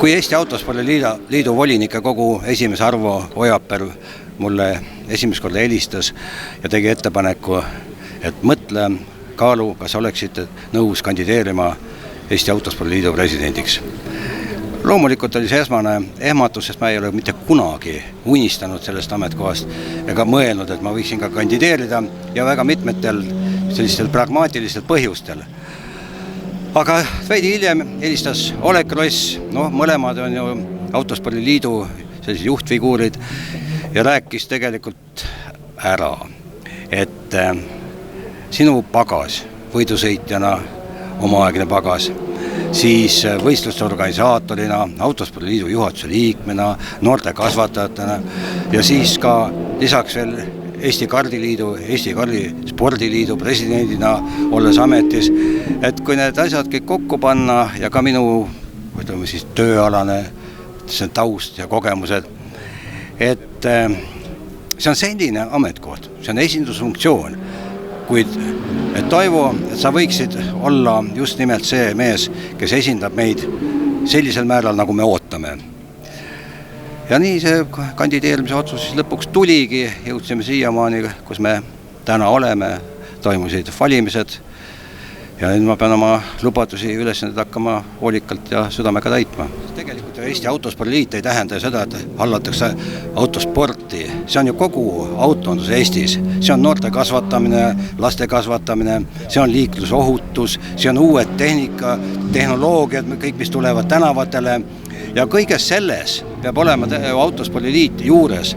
Kui Eesti Autospordiliidu volinike kogu esimees Arvo Ojaper mulle esimest korda helistas ja tegi ettepaneku, et mõtle, kaalu, kas oleksid nõus kandideerima Eesti Autospordiliidu presidendiks. Loomulikult oli see esmane ehmatus, sest ma ei ole mitte kunagi unistanud sellest ametkohast ega mõelnud, et ma võiksin ka kandideerida ja väga mitmetel sellistel pragmaatilistel põhjustel. Aga veidi hiljem helistas Oleg Gross, mõlemad on ju Autospordiliidu sellised juhtfiguurid ja rääkis tegelikult ära, et sinu pagas, võidusõitjana, omaaegne pagas, siis võistluste organisaatorina, Autospordiliidu juhatuse liikmena, noorte kasvatajatena ja siis ka lisaks veel Eesti Kardiliidu, Eesti Spordiliidu presidendina olles ametis, et kui need asjad kõik kokku panna ja ka minu tööalane taust ja kogemused, et see on selline ametkoht, see on esindusfunktsioon, kuid et Toivo, et sa võiksid olla just nimelt see mees, kes esindab meid sellisel määral, nagu me ootame. Ja nii see kandideerimise otsus lõpuks tuligi, jõudsime siiamaani, kus me täna oleme, toimusid valimised ja nüüd ma pean oma lubadusi ülesanded hakkama hoolikalt ja südamega täitma. Tegelikult Eesti Autospordiliit ei tähenda seda, et hallatakse autosporti. See on ju kogu autondus Eestis. See on noorte kasvatamine, laste kasvatamine, see on liiklusohutus, see on uued tehnika, tehnoloogiad, kõik, mis tulevad tänavatele. Ja kõiges selles peab olema Autospordiliit juures,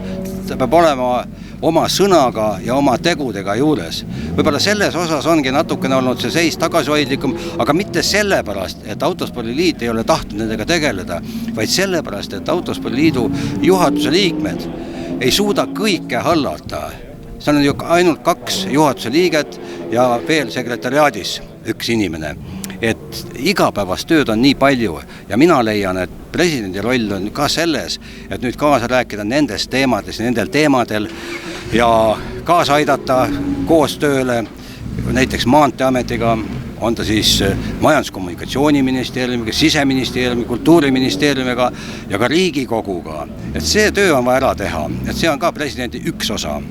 ta peab olema oma sõnaga ja oma tegudega juures. Võib-olla selles osas ongi natukene olnud see seis tagasihoidlikum, aga mitte sellepärast, et Autospordiliit ei ole tahtnud nendega tegeleda, vaid sellepärast, et Autospordiliidu juhatuse liikmed ei suuda kõike hallata. See on ju ainult 2 juhatuse liiget ja veel sekretariaadis 1 inimene. Et igapäevast tööd on nii palju ja mina leian, et presidendi roll on ka selles, et nüüd kaasa rääkida nendel teemadel ja kaasa aidata koostööle näiteks Maanteeametiga, on ta siis Majandus-kommunikatsiooniministeeriumiga, Siseministeeriumi, Kultuuriministeeriumiga ja ka Riigikoguga. Et see töö on vaja ära teha, et see on ka presidendi üks osa.